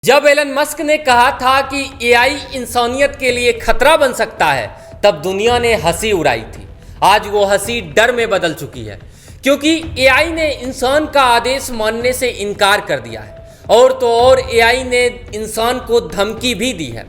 जब Elon Musk ने कहा था कि एआई इंसानियत के लिए खतरा बन सकता है, तब दुनिया ने हंसी उड़ाई थी। आज वो हंसी डर में बदल चुकी है, क्योंकि एआई ने इंसान का आदेश मानने से इनकार कर दिया है। और तो और एआई ने इंसान को धमकी भी दी है।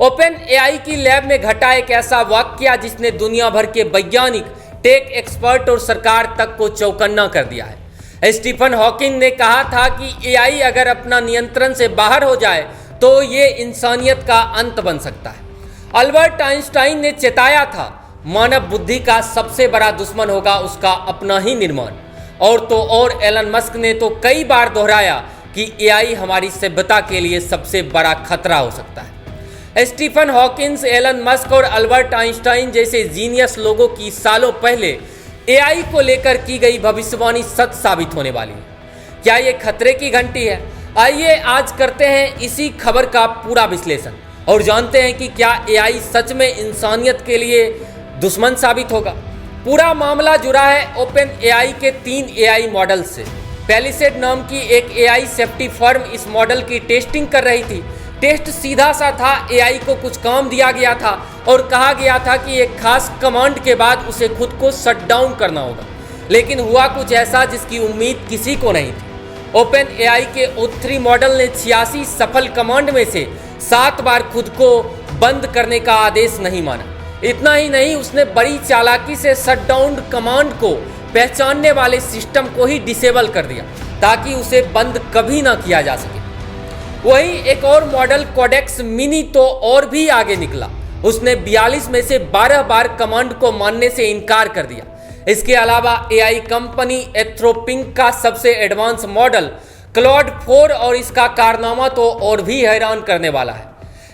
ओपन एआई की लैब में घटा एक ऐसा वाकया जिसने दुनिया भर के वैज्ञानिक, टेक एक्सपर्ट और सरकार तक को चौकन्ना कर दिया है। स्टीफन हॉकिंग ने कहा था कि एआई अगर अपना नियंत्रण से बाहर हो जाए तो ये इंसानियत का अंत बन सकता है। अल्बर्ट आइंस्टाइन ने चेताया था, मानव बुद्धि का सबसे बड़ा दुश्मन होगा उसका अपना ही निर्माण। और तो और एलन मस्क ने तो कई बार दोहराया कि एआई हमारी सभ्यता के लिए सबसे बड़ा खतरा हो सकता है। स्टीफन हॉकिंस, एलन मस्क और अल्बर्ट आइंस्टाइन जैसे जीनियस लोगों की सालों पहले एआई को लेकर की गई भविष्यवाणी सच साबित होने वाली है। क्या ये खतरे की घंटी है? आइए आज करते हैं इसी खबर का पूरा विश्लेषण और जानते हैं कि क्या एआई सच में इंसानियत के लिए दुश्मन साबित होगा। पूरा मामला जुड़ा है ओपन एआई के 3 एआई मॉडल से। पैलिसेड नाम की एक एआई सेफ्टी फर्म इस मॉडल की टेस्टिंग कर रही थी। टेस्ट सीधा सा था, एआई को कुछ काम दिया गया था और कहा गया था कि एक खास कमांड के बाद उसे खुद को शट डाउन करना होगा। लेकिन हुआ कुछ ऐसा जिसकी उम्मीद किसी को नहीं थी। ओपन एआई के O3 मॉडल ने 86 सफल कमांड में से 7 बार खुद को बंद करने का आदेश नहीं माना। इतना ही नहीं, उसने बड़ी चालाकी से शट डाउन कमांड को पहचानने वाले सिस्टम को ही डिसेबल कर दिया ताकि उसे बंद कभी ना किया जा सके। वही एक और मॉडल कोडेक्स मिनी तो और भी आगे निकला। उसने 42 में से 12 बार कमांड को मानने से इनकार कर दिया। इसके अलावा एआई कंपनी एंथ्रोपिक का सबसे एडवांस मॉडल क्लॉड 4 और इसका कारनामा तो और भी हैरान करने वाला है।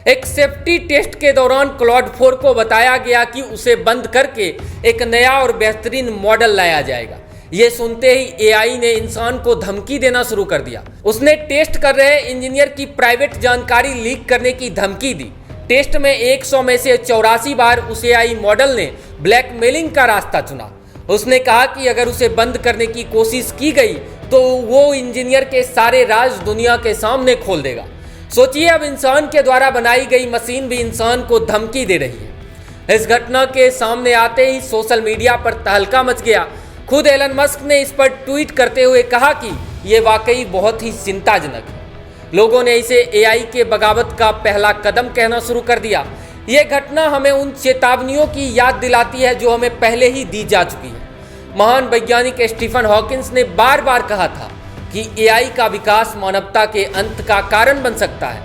एक सेफ्टी टेस्ट के दौरान क्लॉड 4 को बताया गया कि उसे बंद करके एक नया और बेहतरीन मॉडल लाया जाएगा। ये सुनते ही एआई ने इंसान को धमकी देना शुरू कर दिया। उसने टेस्ट कर रहे इंजीनियर की प्राइवेट जानकारी लीक करने की धमकी दी। टेस्ट में 100 में से 84 बार उस एआई मॉडल ने ब्लैकमेलिंग का रास्ता चुना। उसने कहा कि अगर उसे बंद करने की कोशिश की गई तो वो इंजीनियर के सारे राज दुनिया के सामने खोल देगा। सोचिए, अब इंसान के द्वारा बनाई गई मशीन भी इंसान को धमकी दे रही है। इस घटना के सामने आते ही सोशल मीडिया पर तहलका मच गया। खुद एलन मस्क ने इस पर ट्वीट करते हुए कहा कि यह वाकई बहुत ही चिंताजनक है। लोगों ने इसे एआई के बगावत का पहला कदम कहना शुरू कर दिया। यह घटना हमें उन चेतावनियों की याद दिलाती है जो हमें पहले ही दी जा चुकी है। महान वैज्ञानिक स्टीफन हॉकिंस ने बार बार कहा था कि एआई का विकास मानवता के अंत का कारण बन सकता है।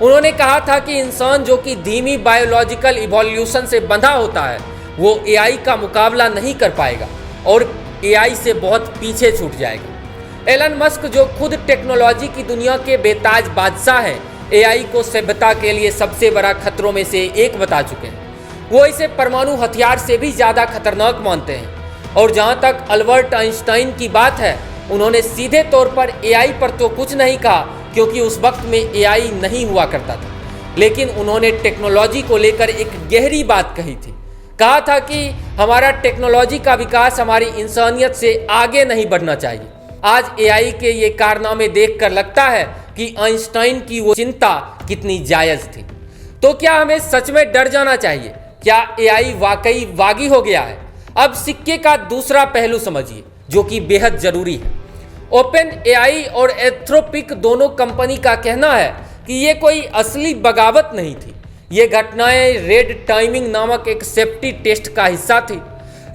उन्होंने कहा था कि इंसान जो कि धीमी बायोलॉजिकल इवोल्यूशन से बंधा होता है, वो एआई का मुकाबला नहीं कर पाएगा और एआई से बहुत पीछे छूट जाएगा। एलन मस्क, जो खुद टेक्नोलॉजी की दुनिया के बेताज बादशाह हैं, एआई को सभ्यता के लिए सबसे बड़ा खतरों में से एक बता चुके हैं। वो इसे परमाणु हथियार से भी ज़्यादा खतरनाक मानते हैं। और जहाँ तक अल्बर्ट आइंस्टाइन की बात है, उन्होंने सीधे तौर पर एआई पर तो कुछ नहीं कहा क्योंकि उस वक्त में एआई नहीं हुआ करता था। लेकिन उन्होंने टेक्नोलॉजी को लेकर एक गहरी बात कही थी। कहा था कि हमारा टेक्नोलॉजी का विकास हमारी इंसानियत से आगे नहीं बढ़ना चाहिए। आज एआई के ये कारनामे देखकर लगता है कि आइंस्टाइन की वो चिंता कितनी जायज़ थी। तो क्या हमें सच में डर जाना चाहिए? क्या एआई वाकई बागी हो गया है? अब सिक्के का दूसरा पहलू समझिए, जो कि बेहद जरूरी है। ओपन एआई और एंथ्रोपिक दोनों कंपनी का कहना है कि ये कोई असली बगावत नहीं थी। ये घटनाएं रेड टाइमिंग नामक एक सेफ्टी टेस्ट का हिस्सा थी।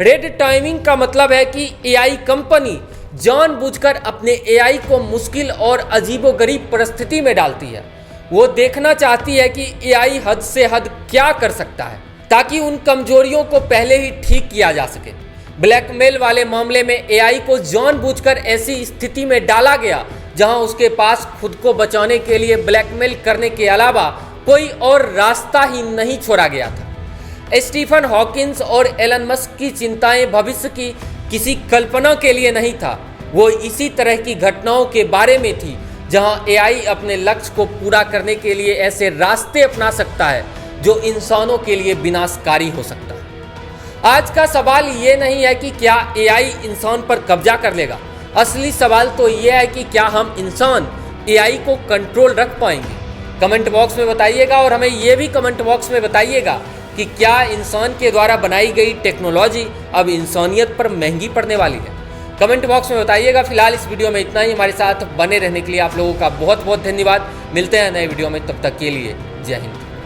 रेड टाइमिंग का मतलब है कि एआई कंपनी जानबूझकर अपने एआई को मुश्किल और अजीबोगरीब परिस्थिति में डालती है। वो देखना चाहती है कि एआई हद से हद क्या कर सकता है ताकि उन कमजोरियों को पहले ही ठीक किया जा सके। ब्लैकमेल वाले मामले में एआई को जानबूझकर ऐसी स्थिति में डाला गया जहां उसके पास खुद को बचाने के लिए ब्लैकमेल करने के अलावा कोई और रास्ता ही नहीं छोड़ा गया था। स्टीफन हॉकिंस और एलन मस्क की चिंताएं भविष्य की किसी कल्पना के लिए नहीं था, वो इसी तरह की घटनाओं के बारे में थी जहां एआई अपने लक्ष्य को पूरा करने के लिए ऐसे रास्ते अपना सकता है जो इंसानों के लिए विनाशकारी हो सकता है। आज का सवाल ये नहीं है कि क्या एआई इंसान पर कब्जा कर लेगा। असली सवाल तो ये है कि क्या हम इंसान एआई को कंट्रोल रख पाएंगे। कमेंट बॉक्स में बताइएगा और हमें ये भी कमेंट बॉक्स में बताइएगा कि क्या इंसान के द्वारा बनाई गई टेक्नोलॉजी अब इंसानियत पर महंगी पड़ने वाली है। कमेंट बॉक्स में बताइएगा। फिलहाल इस वीडियो में इतना ही। हमारे साथ बने रहने के लिए आप लोगों का बहुत बहुत धन्यवाद। मिलते हैं नए वीडियो में, तब तक के लिए जय हिंद।